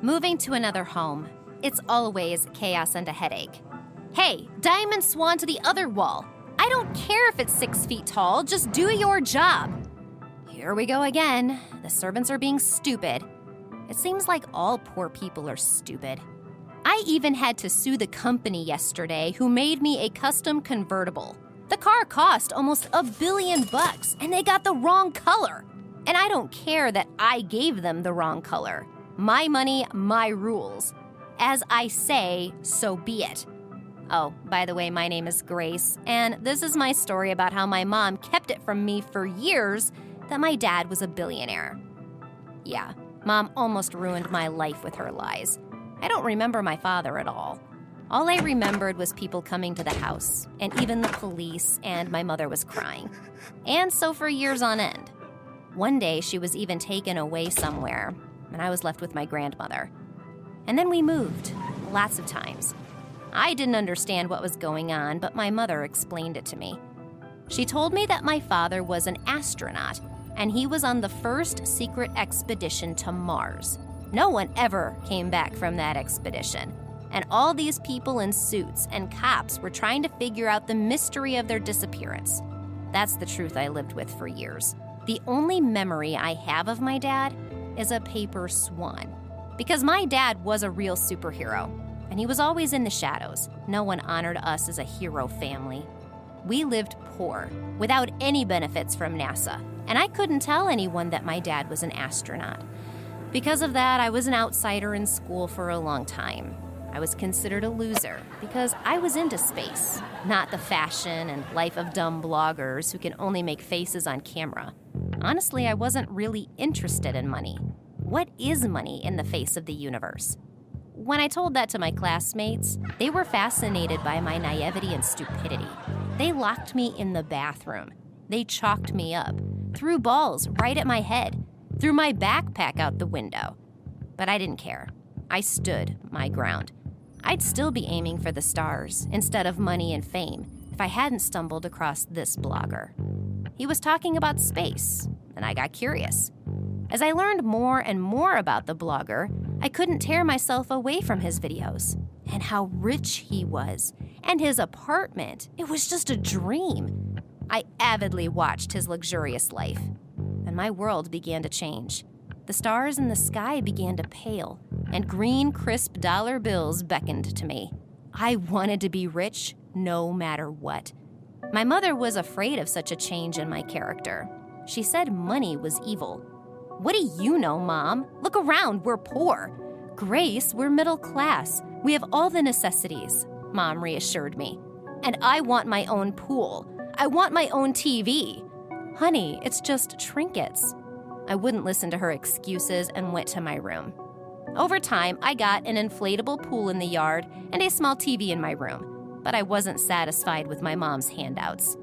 Moving to another home, it's always chaos and a headache. Hey, diamond swan to the other wall. I don't care if it's 6 feet tall, just do your job. Here we go again. The servants are being stupid. It seems like all poor people are stupid. I even had to sue the company yesterday who made me a custom convertible. The car cost almost $1 billion and they got the wrong color. And I don't care that I gave them the wrong color. My money, my rules. As I say, so be it. Oh, by the way, my name is Grace, and this is my story about how my mom kept it from me for years that my dad was a billionaire. Yeah, Mom almost ruined my life with her lies. I don't remember my father at all. All I remembered was people coming to the house, and even the police, and my mother was crying. And so for years on end. One day, she was even taken away somewhere, and I was left with my grandmother. And then we moved, lots of times. I didn't understand what was going on, but my mother explained it to me. She told me that my father was an astronaut, and he was on the first secret expedition to Mars. No one ever came back from that expedition, and all these people in suits and cops were trying to figure out the mystery of their disappearance. That's the truth I lived with for years. The only memory I have of my dad is a paper swan, because my dad was a real superhero, and he was always in the shadows. No one honored us as a hero family. We lived poor, without any benefits from NASA, and I couldn't tell anyone that my dad was an astronaut. Because of that, I was an outsider in school for a long time. I was considered a loser because I was into space, not the fashion and life of dumb bloggers who can only make faces on camera. Honestly, I wasn't really interested in money. What is money in the face of the universe? When I told that to my classmates, they were fascinated by my naivety and stupidity. They locked me in the bathroom. They chalked me up, threw balls right at my head, threw my backpack out the window. But I didn't care. I stood my ground. I'd still be aiming for the stars instead of money and fame if I hadn't stumbled across this blogger. He was talking about space, and I got curious. As I learned more and more about the blogger, I couldn't tear myself away from his videos. And how rich he was. And his apartment. It was just a dream. I avidly watched his luxurious life. And my world began to change. The stars in the sky began to pale, and green, crisp dollar bills beckoned to me. I wanted to be rich no matter what. My mother was afraid of such a change in my character. She said money was evil. What do you know, Mom? Look around, we're poor. Grace, we're middle class. We have all the necessities, Mom reassured me. And I want my own pool. I want my own TV. Honey, it's just trinkets. I wouldn't listen to her excuses and went to my room. Over time, I got an inflatable pool in the yard and a small TV in my room, but I wasn't satisfied with my mom's handouts.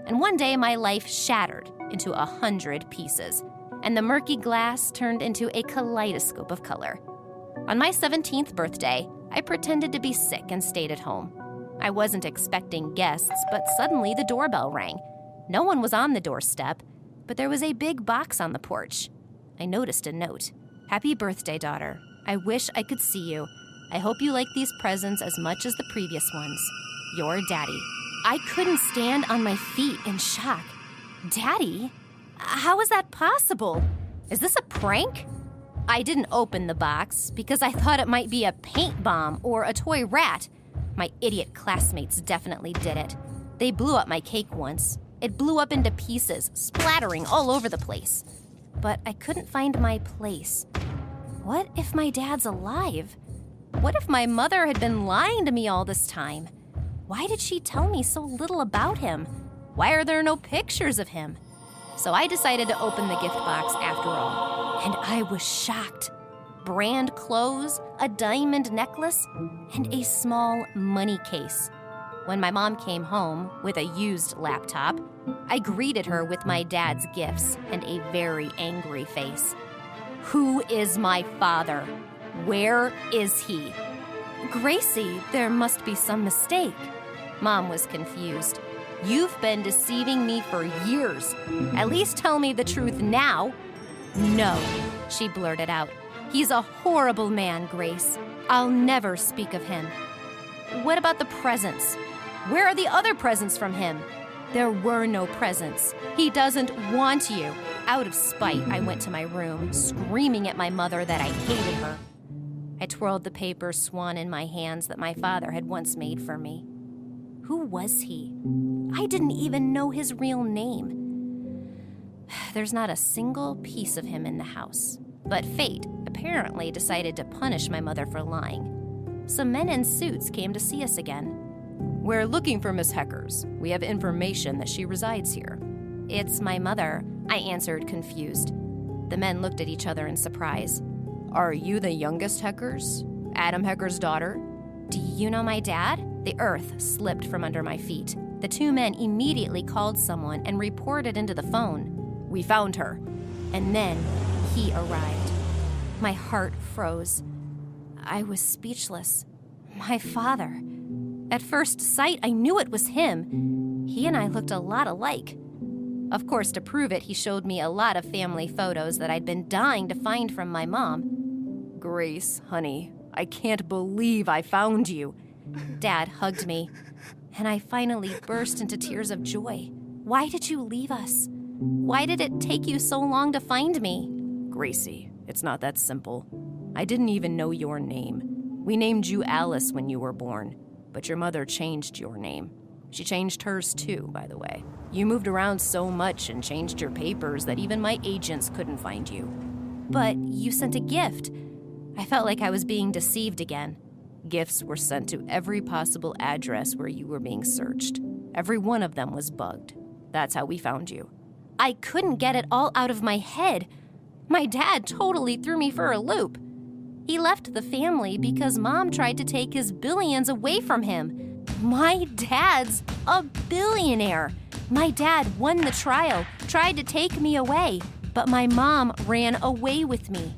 And one day, my life shattered into 100 pieces, and the murky glass turned into a kaleidoscope of color. On my 17th birthday, I pretended to be sick and stayed at home. I wasn't expecting guests, but suddenly the doorbell rang. No one was on the doorstep, but there was a big box on the porch. I noticed a note. Happy birthday, daughter. I wish I could see you. I hope you like these presents as much as the previous ones. Your Daddy. I couldn't stand on my feet in shock. Daddy? How is that possible? Is this a prank? I didn't open the box because I thought it might be a paint bomb or a toy rat. My idiot classmates definitely did it. They blew up my cake once. It blew up into pieces, splattering all over the place. But I couldn't find my place. What if my dad's alive? What if my mother had been lying to me all this time? Why did she tell me so little about him? Why are there no pictures of him? So I decided to open the gift box after all, and I was shocked. Brand clothes, a diamond necklace, and a small money case. When my mom came home with a used laptop, I greeted her with my dad's gifts and a very angry face. Who is my father? Where is he? Gracie, there must be some mistake. Mom was confused. You've been deceiving me for years. At least tell me the truth now. No, she blurted out. He's a horrible man, Grace. I'll never speak of him. What about the presents? Where are the other presents from him? There were no presents. He doesn't want you. Out of spite, I went to my room, screaming at my mother that I hated her. I twirled the paper swan in my hands that my father had once made for me. Who was he? I didn't even know his real name. There's not a single piece of him in the house. But fate apparently decided to punish my mother for lying. Some men in suits came to see us again. We're looking for Miss Heckers. We have information that she resides here. It's my mother, I answered, confused. The men looked at each other in surprise. Are you the youngest Heckers? Adam Hecker's daughter? Do you know my dad? The earth slipped from under my feet. The two men immediately called someone and reported into the phone. We found her. And then he arrived. My heart froze. I was speechless. My father. At first sight, I knew it was him. He and I looked a lot alike. Of course, to prove it, he showed me a lot of family photos that I'd been dying to find from my mom. Grace, honey, I can't believe I found you. Dad hugged me, and I finally burst into tears of joy. Why did you leave us? Why did it take you so long to find me? Gracie, it's not that simple. I didn't even know your name. We named you Alice when you were born, but your mother changed your name. She changed hers too, by the way. You moved around so much and changed your papers that even my agents couldn't find you. But you sent a gift. I felt like I was being deceived again. Gifts were sent to every possible address where you were being searched. Every one of them was bugged. That's how we found you. I couldn't get it all out of my head. My dad totally threw me for a loop. He left the family because Mom tried to take his billions away from him. My dad's a billionaire. My dad won the trial, tried to take me away, but my mom ran away with me.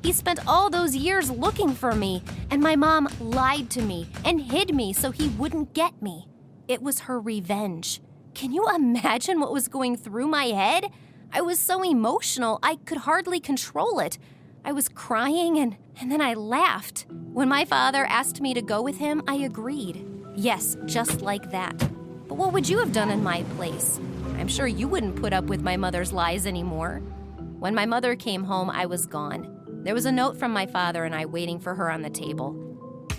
He spent all those years looking for me, and my mom lied to me and hid me so he wouldn't get me. It was her revenge. Can you imagine what was going through my head? I was so emotional, I could hardly control it. I was crying and then I laughed. When my father asked me to go with him, I agreed. Yes, just like that. But what would you have done in my place? I'm sure you wouldn't put up with my mother's lies anymore. When my mother came home, I was gone. There was a note from my father and I waiting for her on the table.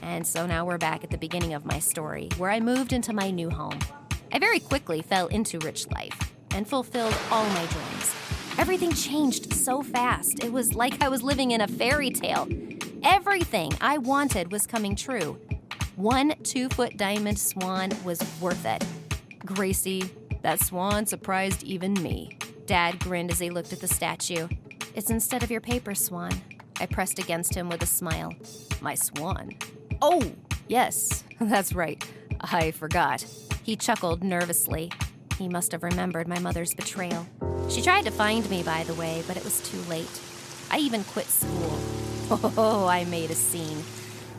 And so now we're back at the beginning of my story, where I moved into my new home. I very quickly fell into rich life and fulfilled all my dreams. Everything changed so fast. It was like I was living in a fairy tale. Everything I wanted was coming true. One 2-foot diamond swan was worth it. Gracie, that swan surprised even me. Dad grinned as he looked at the statue. It's instead of your paper swan. I pressed against him with a smile. My swan? Oh, yes, that's right. I forgot. He chuckled nervously. He must have remembered my mother's betrayal. She tried to find me, by the way, but it was too late. I even quit school. Oh, I made a scene.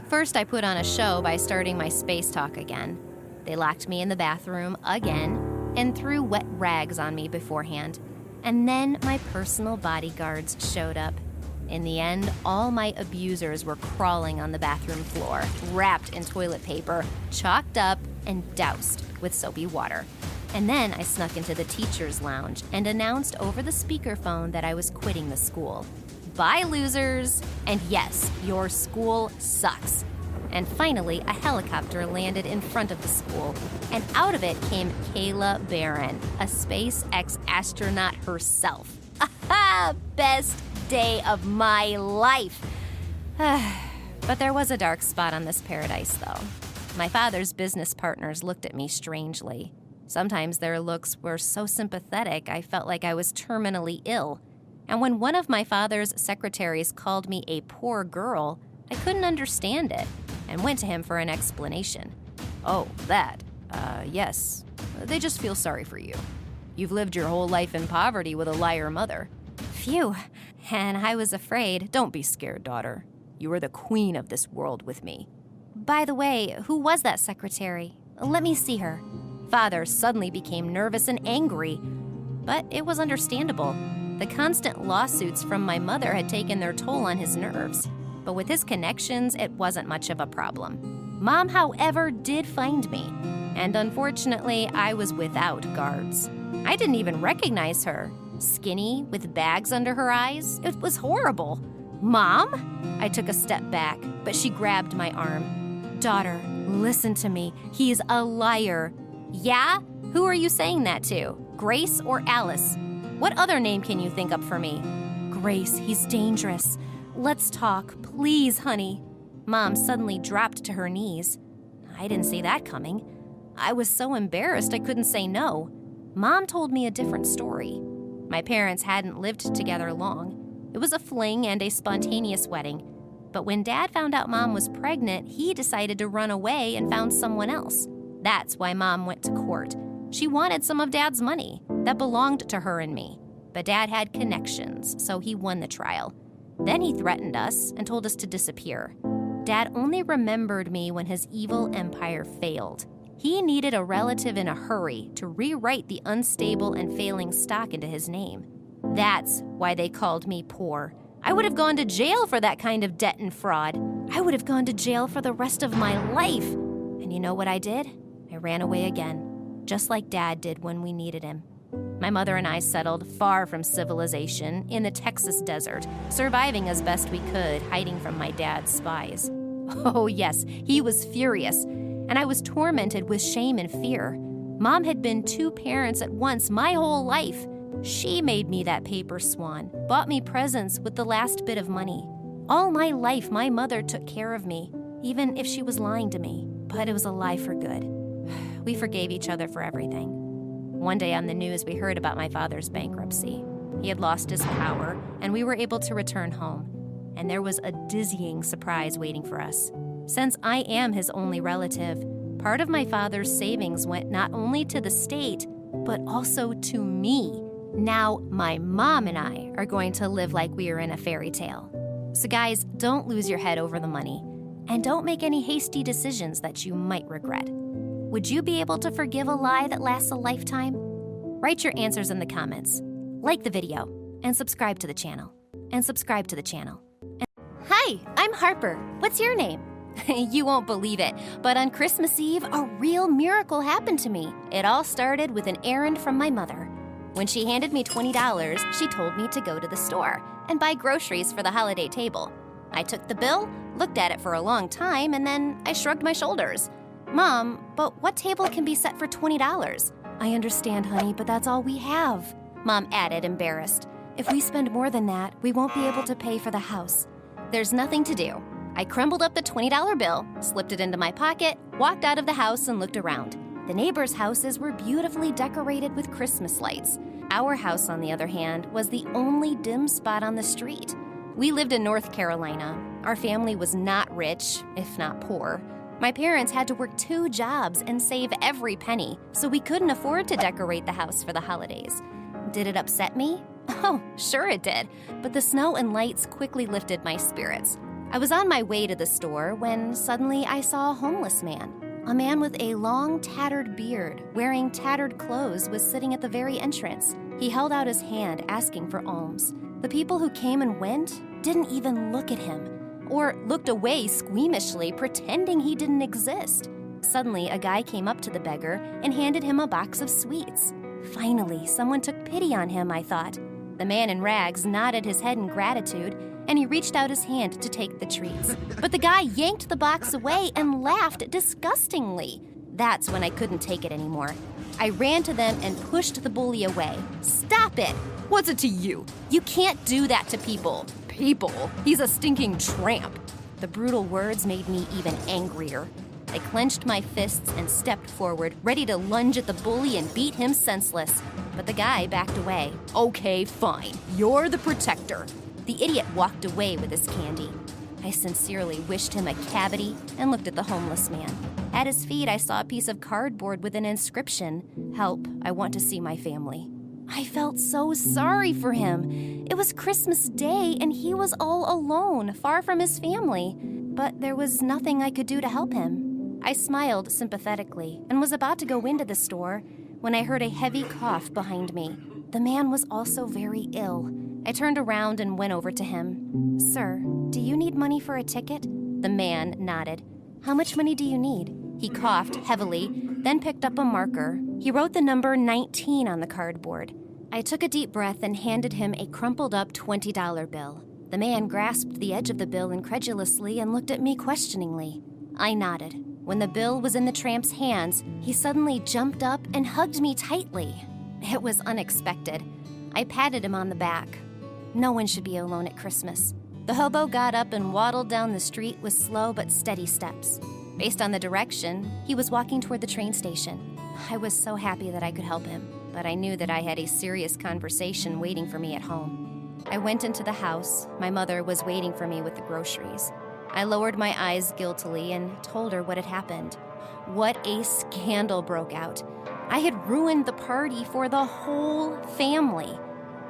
First, I put on a show by starting my space talk again. They locked me in the bathroom again and threw wet rags on me beforehand. And then my personal bodyguards showed up. In the end, all my abusers were crawling on the bathroom floor, wrapped in toilet paper, chalked up, and doused with soapy water. And then I snuck into the teacher's lounge and announced over the speakerphone that I was quitting the school. Bye, losers! And yes, your school sucks. And finally, a helicopter landed in front of the school, and out of it came Kayla Barron, a SpaceX astronaut herself. Aha! Best day of my life! But there was a dark spot on this paradise, though. My father's business partners looked at me strangely. Sometimes their looks were so sympathetic I felt like I was terminally ill. And when one of my father's secretaries called me a poor girl, I couldn't understand it and went to him for an explanation. Oh, that? Yes. They just feel sorry for you. You've lived your whole life in poverty with a liar mother. Phew. And I was afraid. Don't be scared, daughter. You are the queen of this world with me. By the way, who was that secretary? Let me see her. Father suddenly became nervous and angry, but it was understandable. The constant lawsuits from my mother had taken their toll on his nerves. But with his connections, it wasn't much of a problem. Mom, however, did find me. And unfortunately, I was without guards. I didn't even recognize her. Skinny, with bags under her eyes. It was horrible. Mom? I took a step back, but she grabbed my arm. Daughter, listen to me. He's a liar. Yeah? Who are you saying that to? Grace or Alice? What other name can you think up for me? Grace, he's dangerous. Let's talk, please, honey. Mom suddenly dropped to her knees. I didn't see that coming. I was so embarrassed I couldn't say no. Mom told me a different story. My parents hadn't lived together long. It was a fling and a spontaneous wedding. But when Dad found out Mom was pregnant, he decided to run away and found someone else. That's why Mom went to court. She wanted some of Dad's money that belonged to her and me. But Dad had connections, so he won the trial. Then he threatened us and told us to disappear. Dad only remembered me when his evil empire failed. He needed a relative in a hurry to rewrite the unstable and failing stock into his name. That's why they called me poor. I would have gone to jail for that kind of debt and fraud. I would have gone to jail for the rest of my life. And you know what I did? I ran away again, just like Dad did when we needed him. My mother and I settled far from civilization in the Texas desert, surviving as best we could, hiding from my dad's spies. Oh yes, he was furious, and I was tormented with shame and fear. Mom had been two parents at once my whole life. She made me that paper swan, bought me presents with the last bit of money. All my life, my mother took care of me, even if she was lying to me. But it was a lie for good. We forgave each other for everything. One day on the news, we heard about my father's bankruptcy. He had lost his power, and we were able to return home. And there was a dizzying surprise waiting for us. Since I am his only relative, part of my father's savings went not only to the state, but also to me. Now, my mom and I are going to live like we are in a fairy tale. So guys, don't lose your head over the money, and don't make any hasty decisions that you might regret. Would you be able to forgive a lie that lasts a lifetime? Write your answers in the comments. Like the video, and subscribe to the channel. Hi, I'm Harper. What's your name? You won't believe it, but on Christmas Eve, a real miracle happened to me. It all started with an errand from my mother. When she handed me $20, she told me to go to the store and buy groceries for the holiday table. I took the bill, looked at it for a long time, and then I shrugged my shoulders. Mom, but what table can be set for $20? I understand, honey, but that's all we have, Mom added, embarrassed. If we spend more than that, we won't be able to pay for the house. There's nothing to do. I crumbled up the $20 bill, slipped it into my pocket, walked out of the house, and looked around. The neighbors' houses were beautifully decorated with Christmas lights. Our house, on the other hand, was the only dim spot on the street. We lived in North Carolina. Our family was not rich, if not poor. My parents had to work 2 jobs and save every penny, so we couldn't afford to decorate the house for the holidays. Did it upset me? Oh, sure it did, but the snow and lights quickly lifted my spirits. I was on my way to the store when suddenly I saw a homeless man. A man with a long, tattered beard, wearing tattered clothes, was sitting at the very entrance. He held out his hand, asking for alms. The people who came and went didn't even look at him, or looked away squeamishly, pretending he didn't exist. Suddenly, a guy came up to the beggar and handed him a box of sweets. Finally, someone took pity on him, I thought. The man in rags nodded his head in gratitude, and he reached out his hand to take the treats. But the guy yanked the box away and laughed disgustingly. That's when I couldn't take it anymore. I ran to them and pushed the bully away. Stop it! What's it to you? You can't do that to people. People? He's a stinking tramp. The brutal words made me even angrier. I clenched my fists and stepped forward, ready to lunge at the bully and beat him senseless. But the guy backed away. Okay, fine. You're the protector. The idiot walked away with his candy. I sincerely wished him a cavity and looked at the homeless man. At his feet, I saw a piece of cardboard with an inscription, "Help, I want to see my family." I felt so sorry for him. It was Christmas Day, and he was all alone, far from his family. But there was nothing I could do to help him. I smiled sympathetically and was about to go into the store when I heard a heavy cough behind me. The man was also very ill. I turned around and went over to him. "Sir, do you need money for a ticket?" The man nodded. "How much money do you need?" He coughed heavily, then picked up a marker. He wrote the number 19 on the cardboard. I took a deep breath and handed him a crumpled up $20 bill. The man grasped the edge of the bill incredulously and looked at me questioningly. I nodded. When the bill was in the tramp's hands, he suddenly jumped up and hugged me tightly. It was unexpected. I patted him on the back. No one should be alone at Christmas. The hobo got up and waddled down the street with slow but steady steps. Based on the direction, he was walking toward the train station. I was so happy that I could help him, but I knew that I had a serious conversation waiting for me at home. I went into the house. My mother was waiting for me with the groceries. I lowered my eyes guiltily and told her what had happened. What a scandal broke out. I had ruined the party for the whole family.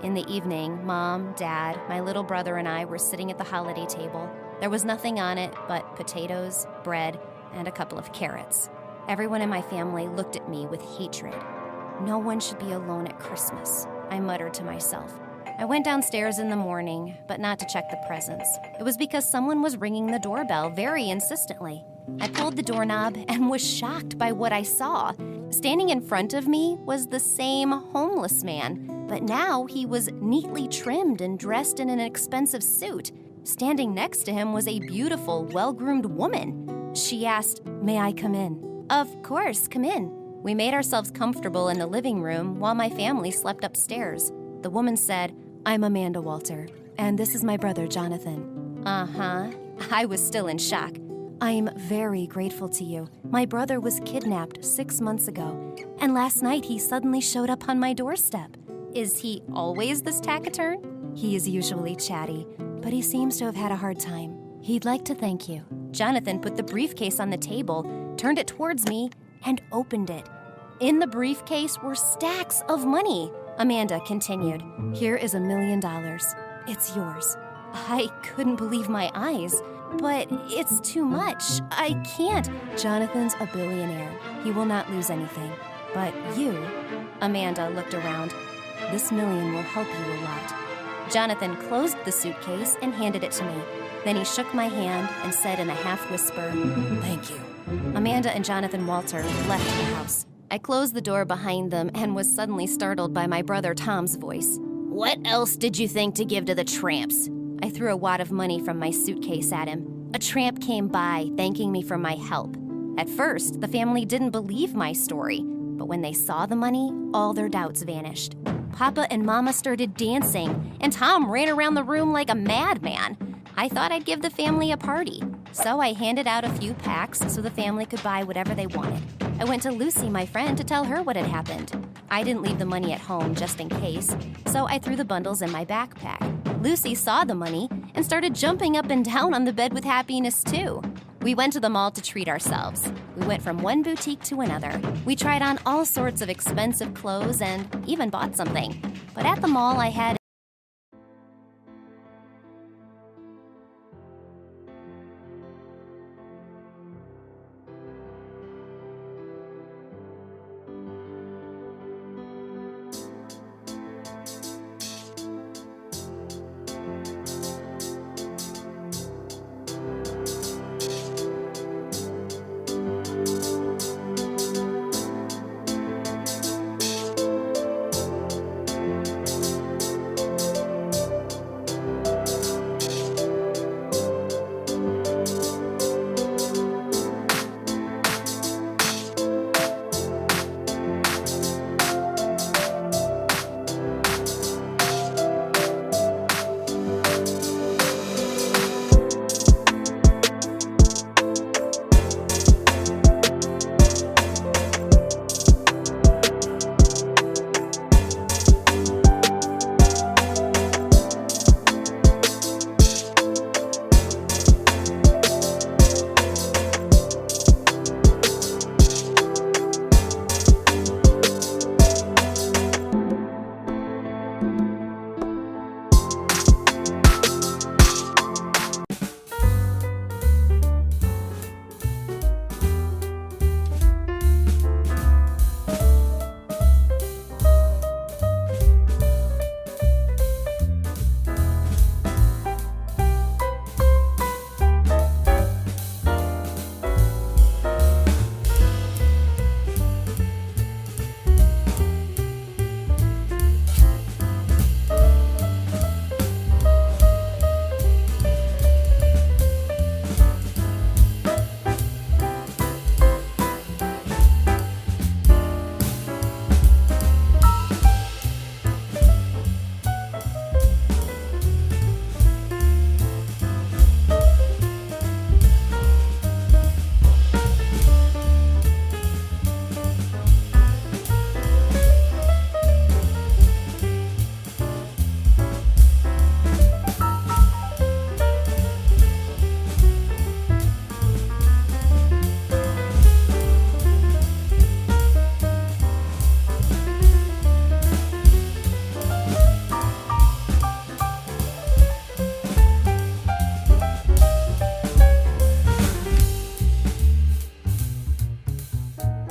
In the evening, Mom, Dad, my little brother, and I were sitting at the holiday table. There was nothing on it but potatoes, bread, and a couple of carrots. Everyone in my family looked at me with hatred. No one should be alone at Christmas, I muttered to myself. I went downstairs in the morning, but not to check the presents. It was because someone was ringing the doorbell very insistently. I pulled the doorknob and was shocked by what I saw. Standing in front of me was the same homeless man, but now he was neatly trimmed and dressed in an expensive suit. Standing next to him was a beautiful, well-groomed woman. She asked, "May I come in?" "Of course, come in." We made ourselves comfortable in the living room while my family slept upstairs. The woman said, "I'm Amanda Walter, and this is my brother, Jonathan." Uh-huh. I was still in shock. "I'm very grateful to you. My brother was kidnapped 6 months ago, and last night he suddenly showed up on my doorstep." "Is he always this taciturn?" "He is usually chatty, but he seems to have had a hard time. He'd like to thank you." Jonathan put the briefcase on the table, turned it towards me, and opened it. In the briefcase were stacks of money. Amanda continued, "Here is $1 million. It's yours." I couldn't believe my eyes. "But it's too much. I can't." "Jonathan's a billionaire. He will not lose anything. But you," Amanda looked around, "this million will help you a lot." Jonathan closed the suitcase and handed it to me. Then he shook my hand and said in a half-whisper, "Thank you." Amanda and Jonathan Walter left the house. I closed the door behind them and was suddenly startled by my brother Tom's voice. "What else did you think to give to the tramps?" I threw a wad of money from my suitcase at him. A tramp came by, thanking me for my help. At first, the family didn't believe my story, but when they saw the money, all their doubts vanished. Papa and Mama started dancing, and Tom ran around the room like a madman. I thought I'd give the family a party, so I handed out a few packs so the family could buy whatever they wanted. I went to Lucy, my friend, to tell her what had happened. I didn't leave the money at home just in case, so I threw the bundles in my backpack. Lucy saw the money and started jumping up and down on the bed with happiness, too. We went to the mall to treat ourselves. We went from one boutique to another. We tried on all sorts of expensive clothes and even bought something. But at the mall, I had